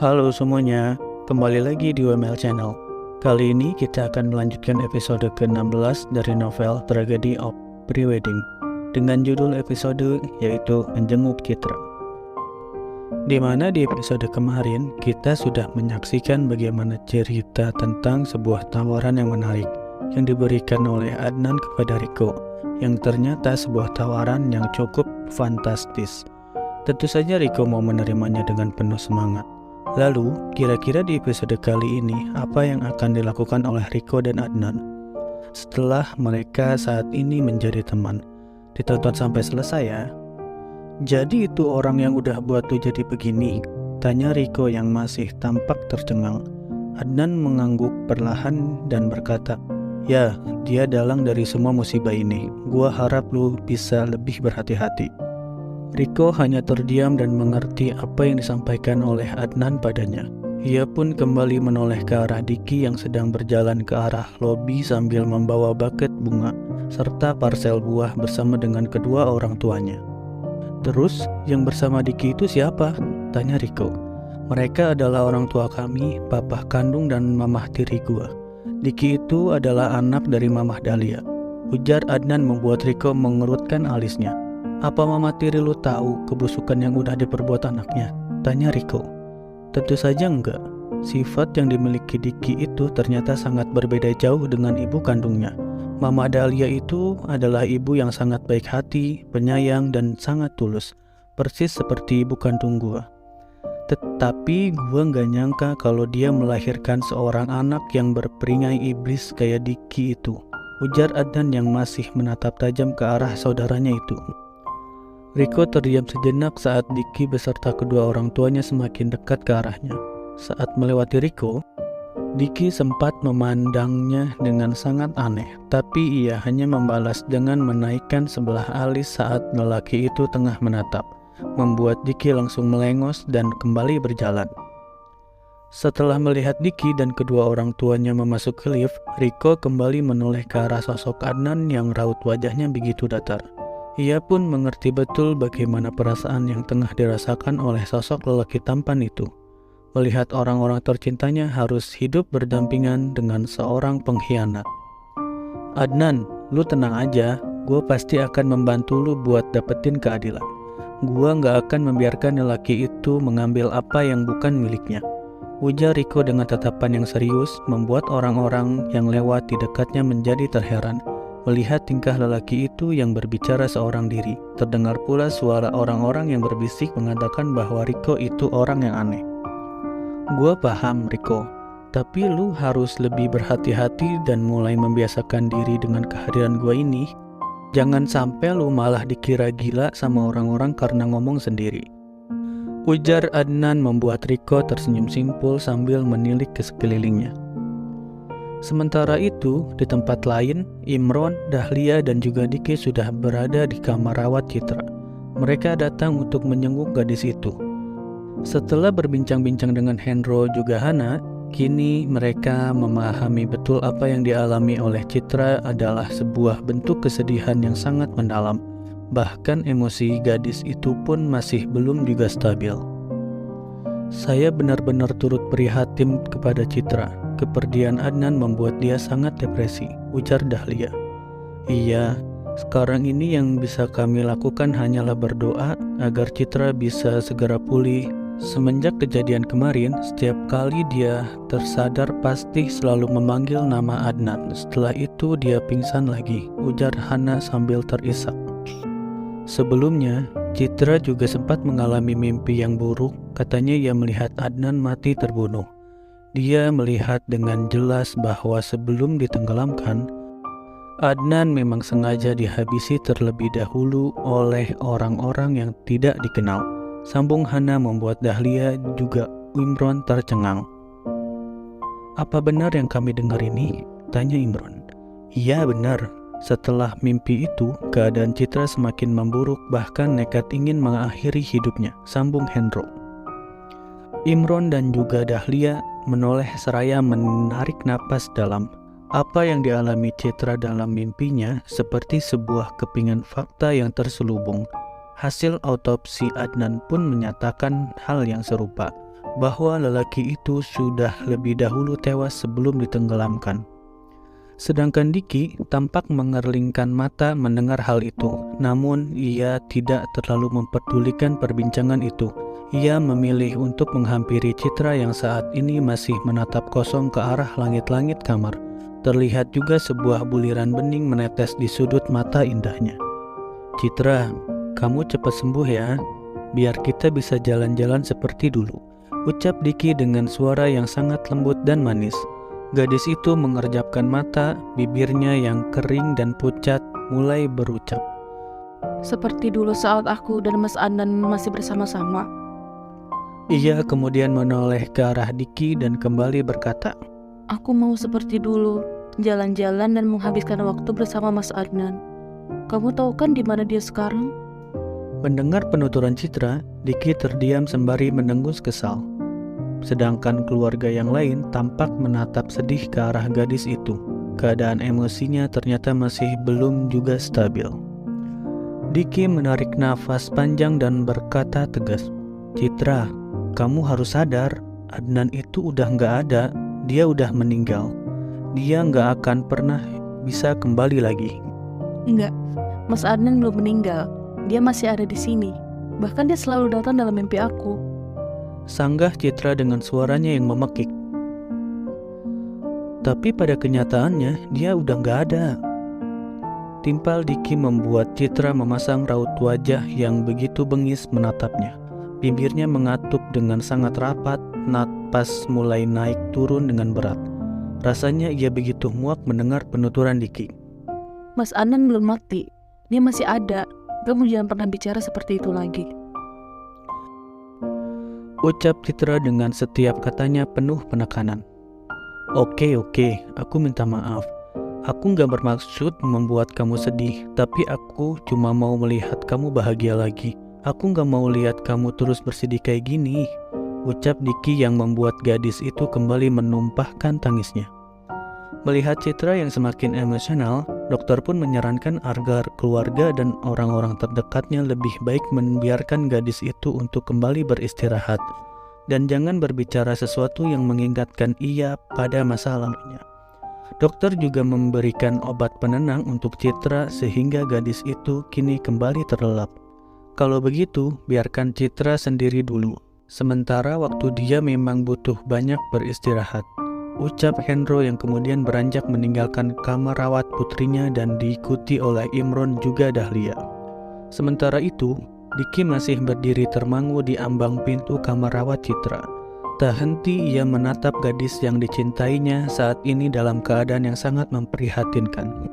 Halo semuanya, kembali lagi di UML Channel. Kali ini kita akan melanjutkan episode ke-16 dari novel Tragedy of Prewedding dengan judul episode yaitu Menjenguk Citra. Di mana di episode kemarin kita sudah menyaksikan bagaimana cerita tentang sebuah tawaran yang menarik yang diberikan oleh Adnan kepada Riko, yang ternyata sebuah tawaran yang cukup fantastis. Tentu saja Riko mau menerimanya dengan penuh semangat. Lalu, kira-kira di episode kali ini, apa yang akan dilakukan oleh Riko dan Adnan setelah mereka saat ini menjadi teman? Ditonton sampai selesai ya. Jadi itu orang yang udah buat lu jadi begini? Tanya Riko yang masih tampak tercengang. Adnan mengangguk perlahan dan berkata, "Ya, dia dalang dari semua musibah ini. Gua harap lu bisa lebih berhati-hati." Riko hanya terdiam dan mengerti apa yang disampaikan oleh Adnan padanya. Ia pun kembali menoleh ke arah Diki yang sedang berjalan ke arah lobi sambil membawa buket bunga serta parsel buah bersama dengan kedua orang tuanya. "Terus, yang bersama Diki itu siapa?" tanya Riko. "Mereka adalah orang tua kami, papa kandung dan mamah tiri gua. Diki itu adalah anak dari mamah Dahlia," ujar Adnan membuat Riko mengerutkan alisnya. "Apa mama tiri lu tahu kebusukan yang udah diperbuat anaknya?" tanya Riko. Tentu saja enggak. Sifat yang dimiliki Diki itu ternyata sangat berbeda jauh dengan ibu kandungnya. Mama Dahlia itu adalah ibu yang sangat baik hati, penyayang, dan sangat tulus. Persis seperti ibu kandung gua. Tetapi gua nggak nyangka kalau dia melahirkan seorang anak yang berperingai iblis kayak Diki itu, ujar Adnan yang masih menatap tajam ke arah saudaranya itu. Riko terdiam sejenak saat Diki beserta kedua orang tuanya semakin dekat ke arahnya. Saat melewati Riko, Diki sempat memandangnya dengan sangat aneh, tapi ia hanya membalas dengan menaikkan sebelah alis saat lelaki itu tengah menatap, membuat Diki langsung melengos dan kembali berjalan. Setelah melihat Diki dan kedua orang tuanya memasuki lift, Riko kembali menoleh ke arah sosok Adnan yang raut wajahnya begitu datar. Ia pun mengerti betul bagaimana perasaan yang tengah dirasakan oleh sosok lelaki tampan itu. Melihat orang-orang tercintanya harus hidup berdampingan dengan seorang pengkhianat. "Adnan, lu tenang aja, gue pasti akan membantu lu buat dapetin keadilan. Gue gak akan membiarkan lelaki itu mengambil apa yang bukan miliknya," ujar Riko dengan tatapan yang serius, membuat orang-orang yang lewat di dekatnya menjadi terheran. Melihat tingkah lelaki itu yang berbicara seorang diri, terdengar pula suara orang-orang yang berbisik mengatakan bahwa Riko itu orang yang aneh. "Gua paham, Riko, tapi lu harus lebih berhati-hati dan mulai membiasakan diri dengan kehadiran gua ini. Jangan sampai lu malah dikira gila sama orang-orang karena ngomong sendiri," ujar Adnan membuat Riko tersenyum simpul sambil menilik ke sekelilingnya. Sementara itu, di tempat lain, Imron, Dahlia, dan juga Diki sudah berada di kamar rawat Citra. Mereka datang untuk menjenguk gadis itu. Setelah berbincang-bincang dengan Hendro juga Hana, kini mereka memahami betul apa yang dialami oleh Citra adalah sebuah bentuk kesedihan yang sangat mendalam. Bahkan emosi gadis itu pun masih belum juga stabil. "Saya benar-benar turut prihatin kepada Citra. Kepergian Adnan membuat dia sangat depresi," ujar Dahlia. "Iya, sekarang ini yang bisa kami lakukan hanyalah berdoa agar Citra bisa segera pulih. Semenjak kejadian kemarin, setiap kali dia tersadar pasti selalu memanggil nama Adnan. Setelah itu dia pingsan lagi," ujar Hana sambil terisak. Sebelumnya, Citra juga sempat mengalami mimpi yang buruk. Katanya ia melihat Adnan mati terbunuh. Dia melihat dengan jelas bahwa sebelum ditenggelamkan, Adnan memang sengaja dihabisi terlebih dahulu oleh orang-orang yang tidak dikenal. Sambung Hana membuat Dahlia juga Imron tercengang. "Apa benar yang kami dengar ini?" tanya Imron. "Iya benar. Setelah mimpi itu, keadaan Citra semakin memburuk, bahkan nekat ingin mengakhiri hidupnya," sambung Hendro. Imron dan juga Dahlia menoleh seraya menarik napas dalam. Apa yang dialami Citra dalam mimpinya seperti sebuah kepingan fakta yang terselubung. Hasil autopsi Adnan pun menyatakan hal yang serupa, bahwa lelaki itu sudah lebih dahulu tewas sebelum ditenggelamkan. Sedangkan Diki tampak mengerlingkan mata mendengar hal itu, namun ia tidak terlalu memperdulikan perbincangan itu. Ia memilih untuk menghampiri Citra yang saat ini masih menatap kosong ke arah langit-langit kamar. Terlihat juga sebuah buliran bening menetes di sudut mata indahnya. "Citra, kamu cepat sembuh ya, biar kita bisa jalan-jalan seperti dulu," ucap Diki dengan suara yang sangat lembut dan manis. Gadis itu mengerjapkan mata, bibirnya yang kering dan pucat mulai berucap, "Seperti dulu saat aku dan Mas Adnan masih bersama-sama." Ia kemudian menoleh ke arah Diki dan kembali berkata, "Aku mau seperti dulu, jalan-jalan dan menghabiskan waktu bersama Mas Adnan. Kamu tahu kan di mana dia sekarang?" Mendengar penuturan Citra, Diki terdiam sembari mendengus kesal. Sedangkan keluarga yang lain tampak menatap sedih ke arah gadis itu. Keadaan emosinya ternyata masih belum juga stabil. Diki menarik nafas panjang dan berkata tegas, "Citra, kamu harus sadar, Adnan itu udah gak ada, dia udah meninggal. Dia gak akan pernah bisa kembali lagi." "Enggak, Mas Adnan belum meninggal. Dia masih ada di sini. Bahkan dia selalu datang dalam mimpi aku," sanggah Citra dengan suaranya yang memekik. "Tapi pada kenyataannya dia udah gak ada." Timpal Diki membuat Citra memasang raut wajah yang begitu bengis menatapnya. Bibirnya mengatup dengan sangat rapat, napas mulai naik turun dengan berat. Rasanya ia begitu muak mendengar penuturan Diki. "Mas Adnan belum mati. Dia masih ada. Kamu jangan pernah bicara seperti itu lagi," ucap Citra dengan setiap katanya penuh penekanan. Oke, aku minta maaf. Aku gak bermaksud membuat kamu sedih, tapi aku cuma mau melihat kamu bahagia lagi. Aku gak mau lihat kamu terus bersedih kayak gini, ucap Diki yang membuat gadis itu kembali menumpahkan tangisnya. Melihat Citra yang semakin emosional, dokter pun menyarankan agar keluarga dan orang-orang terdekatnya lebih baik membiarkan gadis itu untuk kembali beristirahat dan jangan berbicara sesuatu yang mengingatkan ia pada masa lalunya. Dokter juga memberikan obat penenang untuk Citra sehingga gadis itu kini kembali terlelap. Kalau begitu, biarkan Citra sendiri dulu. Sementara waktu dia memang butuh banyak beristirahat, ucap Hendro yang kemudian beranjak meninggalkan kamar rawat putrinya dan diikuti oleh Imron juga Dahlia. Sementara itu, Diki masih berdiri termangu di ambang pintu kamar rawat Citra. Tak henti ia menatap gadis yang dicintainya saat ini dalam keadaan yang sangat memprihatinkan.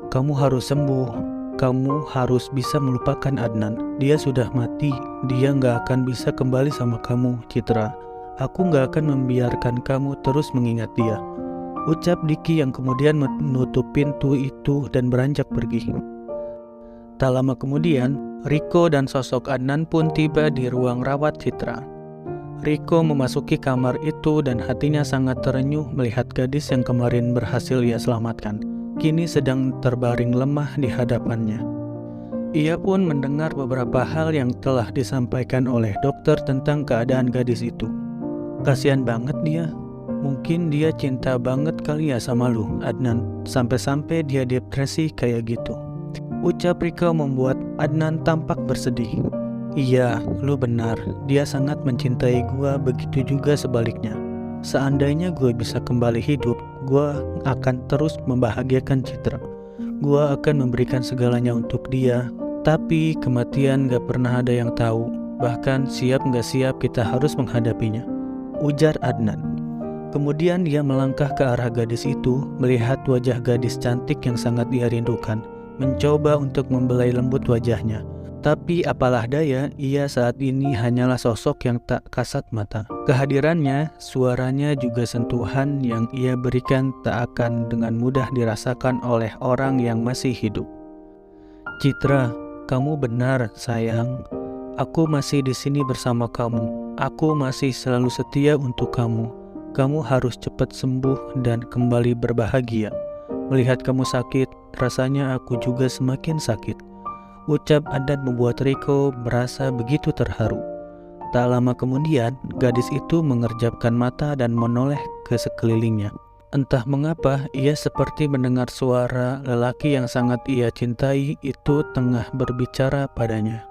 "Kamu harus sembuh. Kamu harus bisa melupakan Adnan. Dia sudah mati. Dia gak akan bisa kembali sama kamu, Citra. Aku gak akan membiarkan kamu terus mengingat dia," ucap Diki yang kemudian menutup pintu itu dan beranjak pergi. Tak lama kemudian, Riko dan sosok Adnan pun tiba di ruang rawat Citra. Riko memasuki kamar itu dan hatinya sangat terenyuh melihat gadis yang kemarin berhasil ia selamatkan, kini sedang terbaring lemah di hadapannya. Ia pun mendengar beberapa hal yang telah disampaikan oleh dokter tentang keadaan gadis itu. "Kasihan banget dia. Mungkin dia cinta banget kali ya sama lu, Adnan. Sampai-sampai dia depresi kayak gitu," ucap Riko membuat Adnan tampak bersedih. "Iya, lu benar. Dia sangat mencintai gua, begitu juga sebaliknya. Seandainya gue bisa kembali hidup, gue akan terus membahagiakan Citra. Gue akan memberikan segalanya untuk dia. Tapi kematian gak pernah ada yang tahu. Bahkan siap gak siap kita harus menghadapinya," ujar Adnan. Kemudian ia melangkah ke arah gadis itu, melihat wajah gadis cantik yang sangat ia rindukan, mencoba untuk membelai lembut wajahnya. Tapi apalah daya, ia saat ini hanyalah sosok yang tak kasat mata. Kehadirannya, suaranya juga sentuhan yang ia berikan tak akan dengan mudah dirasakan oleh orang yang masih hidup. "Citra, kamu benar, sayang. Aku masih di sini bersama kamu. Aku masih selalu setia untuk kamu. Kamu harus cepat sembuh dan kembali berbahagia. Melihat kamu sakit, rasanya aku juga semakin sakit," ucap Adnan membuat Riko merasa begitu terharu. Tak lama kemudian, gadis itu mengerjapkan mata dan menoleh ke sekelilingnya. Entah mengapa, ia seperti mendengar suara lelaki yang sangat ia cintai itu tengah berbicara padanya.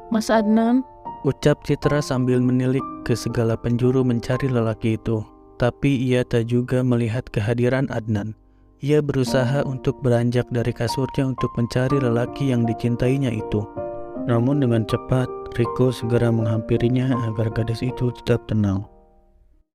Mas Adnan, Ucap Citra sambil menilik ke segala penjuru mencari lelaki itu. Tapi ia tak juga melihat kehadiran Adnan. Ia berusaha untuk beranjak dari kasurnya untuk mencari lelaki yang dicintainya itu. Namun dengan cepat, Riko segera menghampirinya agar gadis itu tetap tenang.